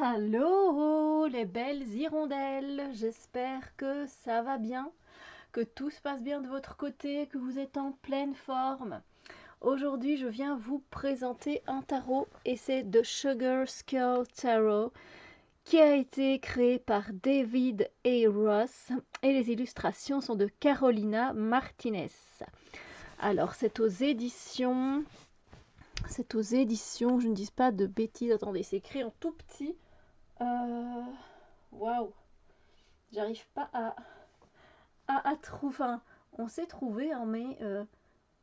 Allô les belles hirondelles, j'espère que ça va bien, que tout se passe bien de votre côté, que vous êtes en pleine forme. Aujourd'hui, je viens vous présenter un tarot et c'est The Sugar Skull Tarot qui a été créé par David A. Ross et les illustrations sont de Carolina Martinez. Alors, je ne dis pas de bêtises, attendez, c'est écrit en tout petit. Waouh, j'arrive pas à trouver. Enfin, on s'est trouvé, hein, mais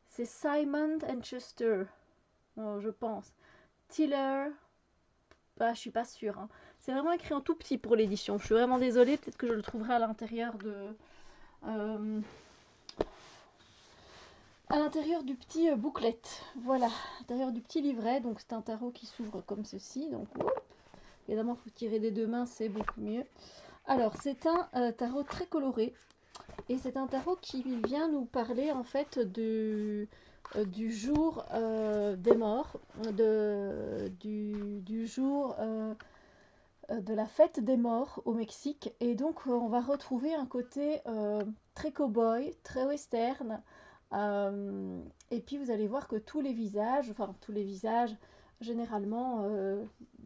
c'est Simon and Schuster, je pense. Tiller, bah, je suis pas sûre, hein. C'est vraiment écrit en tout petit pour l'édition. Je suis vraiment désolée, peut-être que je le trouverai à l'intérieur du petit booklet. Voilà, à l'intérieur du petit livret. Donc c'est un tarot qui s'ouvre comme ceci. Donc, évidemment, il faut tirer des deux mains, c'est beaucoup mieux. Alors, c'est un tarot très coloré. Et c'est un tarot qui vient nous parler en fait du jour des morts, du jour de la fête des morts au Mexique. Et donc on va retrouver un côté très cow-boy, très western. Et puis vous allez voir que tous les visages, généralement,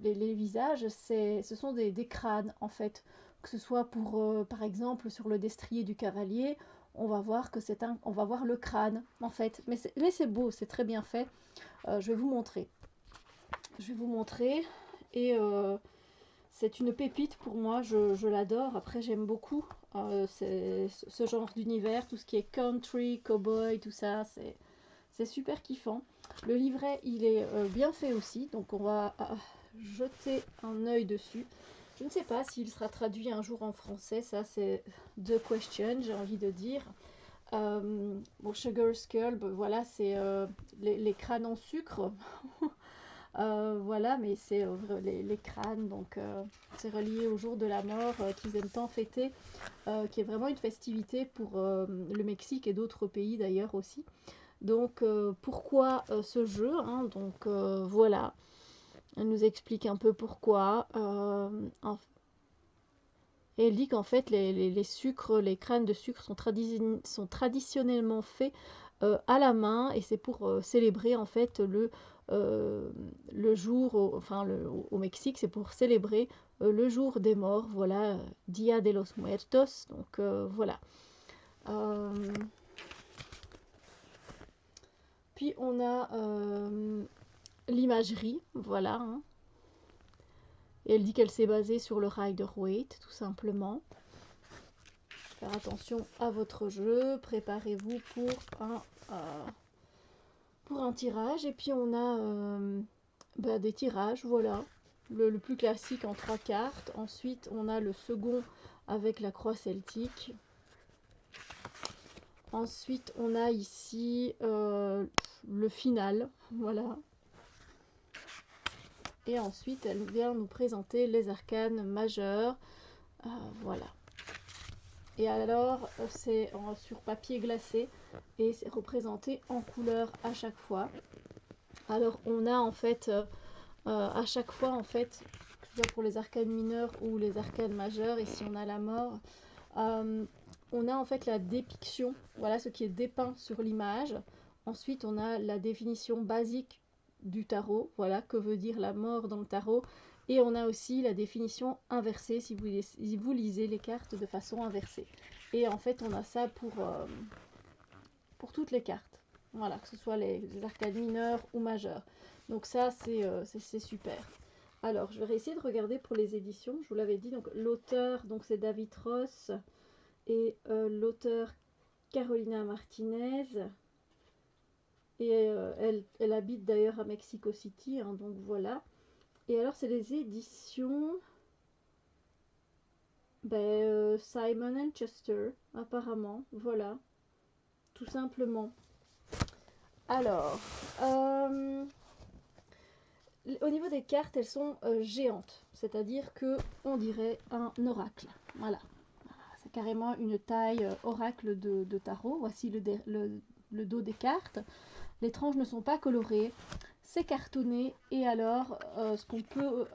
les visages, ce sont des crânes en fait. Que ce soit pour, par exemple, sur le destrier du cavalier, on va voir que on va voir le crâne en fait. Mais c'est beau, c'est très bien fait. Je vais vous montrer. Et c'est une pépite pour moi. Je l'adore. Après, j'aime beaucoup ce genre d'univers, tout ce qui est country, cowboy, tout ça. C'est super kiffant. Le livret, il est bien fait aussi, donc on va jeter un œil dessus. Je ne sais pas s'il sera traduit un jour en français, ça c'est the question, j'ai envie de dire. Bon, Sugar Skull, voilà, c'est les crânes en sucre. Voilà, mais c'est les crânes, donc c'est relié au jour de la mort qu'ils aiment tant fêter, qui est vraiment une festivité pour le Mexique et d'autres pays d'ailleurs aussi. Donc pourquoi ce jeu, hein, donc voilà, elle nous explique un peu pourquoi. Et elle dit qu'en fait les sucres, les crânes de sucre sont traditionnellement faits à la main et c'est pour célébrer en fait le jour, au Mexique, c'est pour célébrer le jour des morts, voilà, Dia de los Muertos, donc voilà. Puis on a l'imagerie, voilà, hein. Et elle dit qu'elle s'est basée sur le Rider-Waite, tout simplement. Faire attention à votre jeu, préparez-vous pour un tirage. Et puis on a des tirages, voilà. Le plus classique en 3 cartes. Ensuite on a le second avec la croix celtique. Ensuite on a ici le final, voilà. Et ensuite elle vient nous présenter les arcanes majeurs, voilà. Et alors c'est sur papier glacé et c'est représenté en couleur à chaque fois. Alors on a en fait à chaque fois en fait, que ce soit pour les arcanes mineures ou les arcanes majeures, ici on a la mort, on a en fait la dépiction, voilà ce qui est dépeint sur l'image. Ensuite on a la définition basique du tarot, voilà que veut dire la mort dans le tarot. Et on a aussi la définition inversée si vous lisez les cartes de façon inversée. Et en fait on a ça pour toutes les cartes, voilà, que ce soit les arcanes mineures ou majeures. Donc ça c'est super. Alors je vais essayer de regarder pour les éditions, je vous l'avais dit, donc l'auteur donc c'est David Ross et l'auteur Carolina Martinez. Et elle habite d'ailleurs à Mexico City, hein, donc voilà. Et alors c'est les éditions Simon & Schuster, apparemment, voilà, tout simplement. Alors, au niveau des cartes, elles sont géantes, c'est-à-dire que on dirait un oracle, voilà. C'est carrément une taille oracle de tarot. Voici le dos des cartes. Les tranches ne sont pas colorées, c'est cartonné. Et alors, ce qu'on peut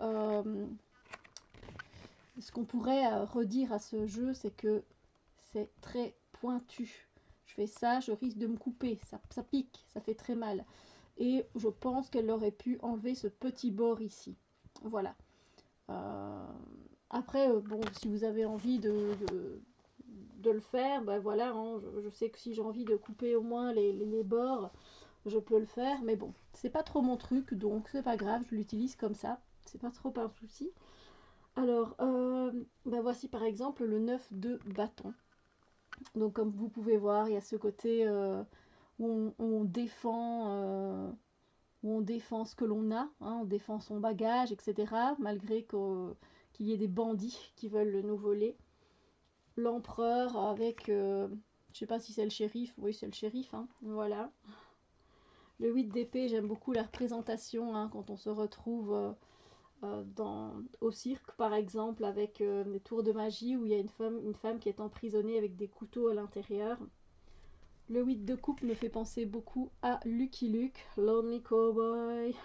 Ce qu'on pourrait redire à ce jeu, c'est que c'est très pointu. Je fais ça, je risque de me couper, ça pique, ça fait très mal. Et je pense qu'elle aurait pu enlever ce petit bord ici. Voilà. Après, bon, si vous avez envie de le faire, ben voilà, hein, je sais que si j'ai envie de couper au moins les bords, je peux le faire, mais bon, c'est pas trop mon truc, donc c'est pas grave, je l'utilise comme ça, c'est pas trop un souci. Alors, ben voici par exemple le 9 de bâton. Donc comme vous pouvez voir, il y a ce côté où on défend... où on défend ce que l'on a, hein, on défend son bagage, etc. Malgré qu'il y ait des bandits qui veulent nous voler. L'empereur avec, je sais pas si c'est le shérif, oui c'est le shérif, hein, voilà. Le 8 d'épée, j'aime beaucoup la représentation, hein, quand on se retrouve au cirque par exemple, avec des tours de magie où il y a une femme qui est emprisonnée avec des couteaux à l'intérieur. Le 8 de coupe me fait penser beaucoup à Lucky Luke, Lonely Cowboy.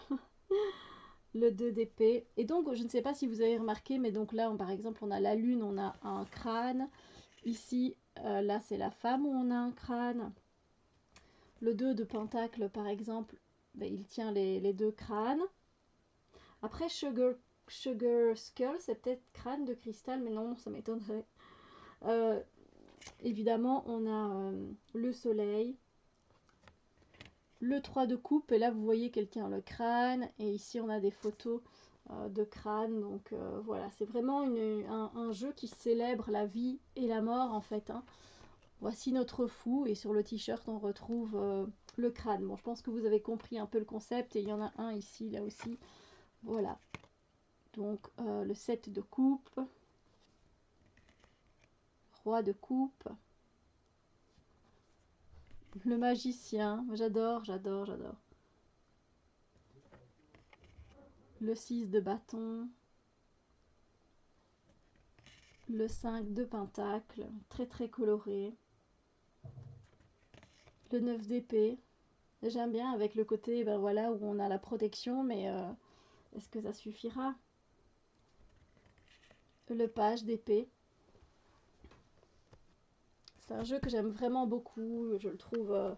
Le 2 d'épée. Et donc, je ne sais pas si vous avez remarqué, mais donc là, par exemple, on a la lune, on a un crâne. Ici, là, c'est la femme où on a un crâne. Le 2 de pentacle, par exemple, ben, il tient les deux crânes. Après, Sugar Skull, c'est peut-être crâne de cristal, mais non, ça m'étonnerait. Évidemment, on a le soleil. Le 3 de coupe, et là vous voyez quelqu'un le crâne, et ici on a des photos de crâne, donc voilà, c'est vraiment un jeu qui célèbre la vie et la mort en fait, hein. Voici notre fou, et sur le t-shirt on retrouve le crâne. Bon, je pense que vous avez compris un peu le concept, et il y en a un ici, là aussi, voilà. Donc le 7 de coupe, roi de coupe, le magicien, j'adore, j'adore, j'adore. Le 6 de bâton, le 5 de pentacle, très très coloré. Le 9 d'épée, j'aime bien avec le côté ben voilà, où on a la protection, mais est-ce que ça suffira? Le page d'épée, c'est un jeu que j'aime vraiment beaucoup, je le trouve...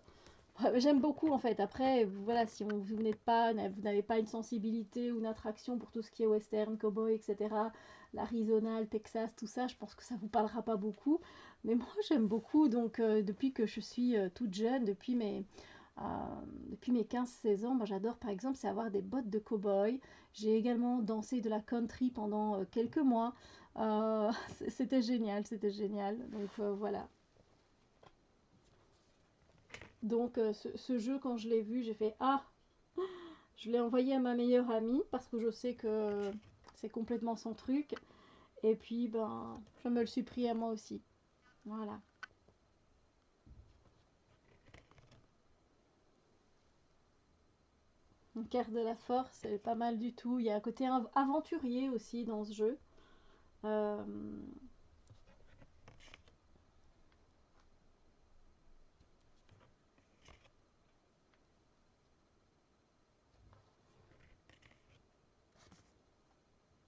j'aime beaucoup en fait. Après, voilà, si vous n'êtes pas, vous n'avez pas une sensibilité ou une attraction pour tout ce qui est western, cowboy, etc., l'Arizona, le Texas, tout ça, je pense que ça vous parlera pas beaucoup. Mais moi, j'aime beaucoup. Donc, depuis que je suis toute jeune, euh, depuis mes 15-16 ans, moi, j'adore par exemple, c'est avoir des bottes de cowboy. J'ai également dansé de la country pendant quelques mois. C'était génial, c'était génial. Donc, voilà. Donc ce jeu, quand je l'ai vu, j'ai fait ah, je l'ai envoyé à ma meilleure amie parce que je sais que c'est complètement son truc. Et puis ben, je me le suis pris à moi aussi. Voilà. Une carte de la force, c'est pas mal du tout. Il y a un côté aventurier aussi dans ce jeu. Euh,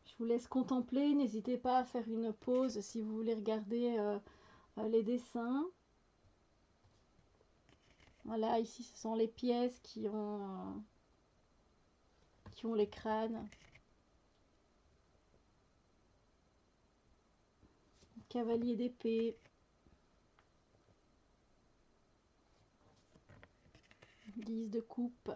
je vous laisse contempler. N'hésitez pas à faire une pause si vous voulez regarder les dessins. Voilà, ici ce sont les pièces qui ont les crânes. Cavalier d'épée. 10 de coupe.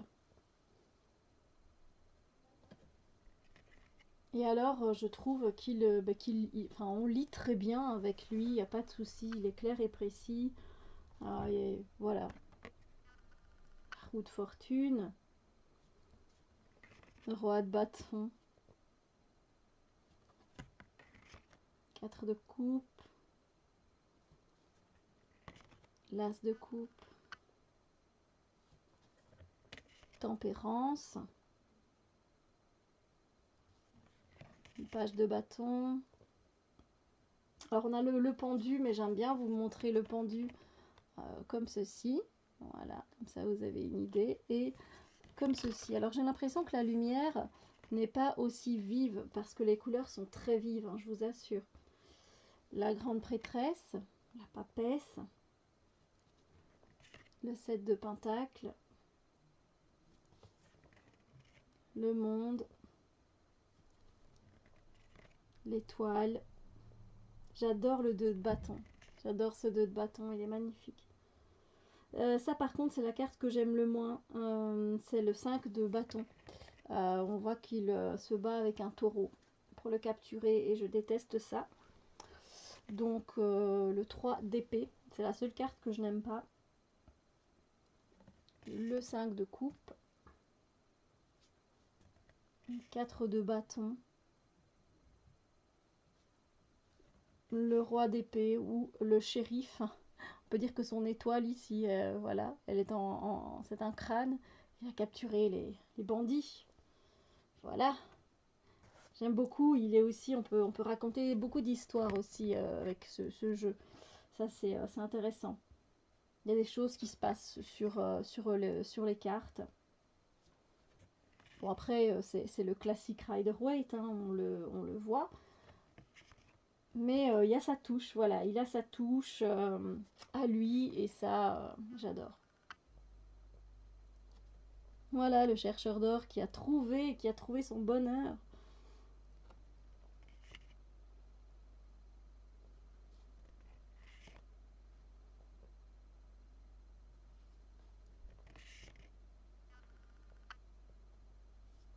Et alors, je trouve enfin, on lit très bien avec lui, il n'y a pas de souci, il est clair et précis. Et voilà. Roue de fortune. Roi de bâton. 4 de coupe. L'as de coupe. Tempérance. Une page de bâton. Alors on a le pendu, mais j'aime bien vous montrer le pendu comme ceci. Voilà, comme ça vous avez une idée. Et comme ceci. Alors j'ai l'impression que la lumière n'est pas aussi vive parce que les couleurs sont très vives, hein, je vous assure. La grande prêtresse, la papesse, le 7 de pentacles, le monde, l'étoile. J'adore le 2 de bâton. J'adore ce 2 de bâton, il est magnifique. Ça par contre c'est la carte que j'aime le moins, c'est le 5 de bâton. On voit qu'il se bat avec un taureau pour le capturer et je déteste ça. Donc le 3 d'épée, c'est la seule carte que je n'aime pas. Le 5 de coupe. 4 de bâton. Le roi d'épée ou le shérif. On peut dire que son étoile ici, voilà, elle est c'est un crâne. Il a capturé les bandits. Voilà. J'aime beaucoup. Il est aussi, on peut raconter beaucoup d'histoires aussi avec ce jeu. Ça c'est intéressant. Il y a des choses qui se passent sur les cartes. Bon après c'est le classique Rider-Waite, hein, on le voit. Mais il y a sa touche, voilà, il a sa touche à lui et ça j'adore. Voilà le chercheur d'or qui a trouvé son bonheur.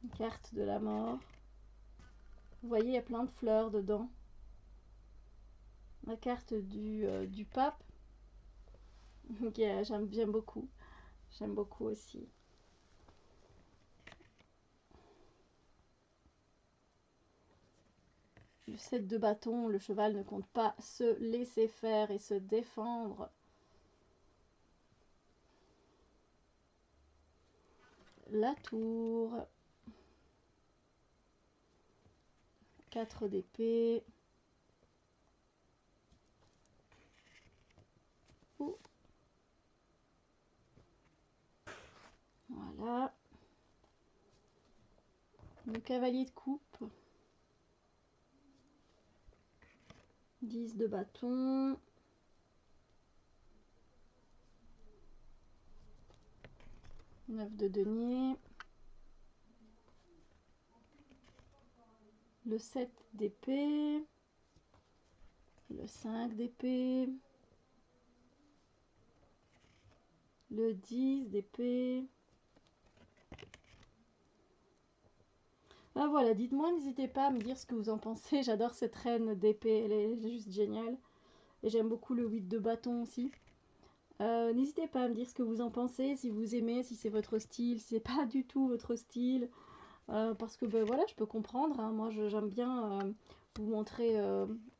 Une carte de la mort. Vous voyez, il y a plein de fleurs dedans. La carte du pape. J'aime beaucoup. J'aime beaucoup aussi. Le 7 de bâton, le cheval ne compte pas se laisser faire et se défendre. La tour. 4 d'épée. Voilà. Le cavalier de coupe. 10 de bâton. 9 de denier. Le 7 d'épée. Le 5 d'épée. Le 10 d'épée. Ah voilà, dites-moi, n'hésitez pas à me dire ce que vous en pensez. J'adore cette reine d'épée, elle est juste géniale. Et j'aime beaucoup le 8 de bâton aussi. N'hésitez pas à me dire ce que vous en pensez, si vous aimez, si c'est votre style, si c'est pas du tout votre style. Parce que ben, voilà, je peux comprendre, hein. Moi j'aime bien vous montrer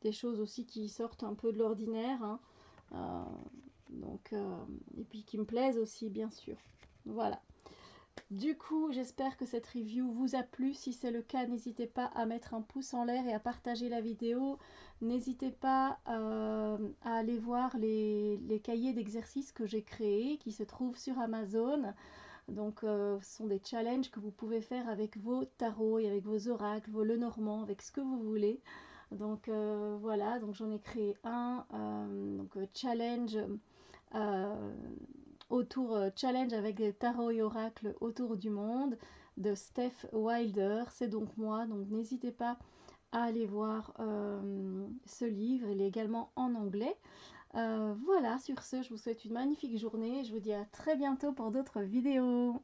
des choses aussi qui sortent un peu de l'ordinaire, hein. Et puis qui me plaisent aussi bien sûr. Voilà. Du coup, j'espère que cette review vous a plu. Si c'est le cas, n'hésitez pas à mettre un pouce en l'air et à partager la vidéo. N'hésitez pas à aller voir les cahiers d'exercices que j'ai créés, qui se trouvent sur Amazon. Donc, ce sont des challenges que vous pouvez faire avec vos tarots et avec vos oracles, vos Lenormand, avec ce que vous voulez. Donc, voilà, donc j'en ai créé un, challenge challenge avec des tarots et oracles autour du monde de Steph Wilder, c'est donc moi, donc n'hésitez pas à aller voir ce livre, il est également en anglais. Voilà, sur ce, je vous souhaite une magnifique journée et je vous dis à très bientôt pour d'autres vidéos.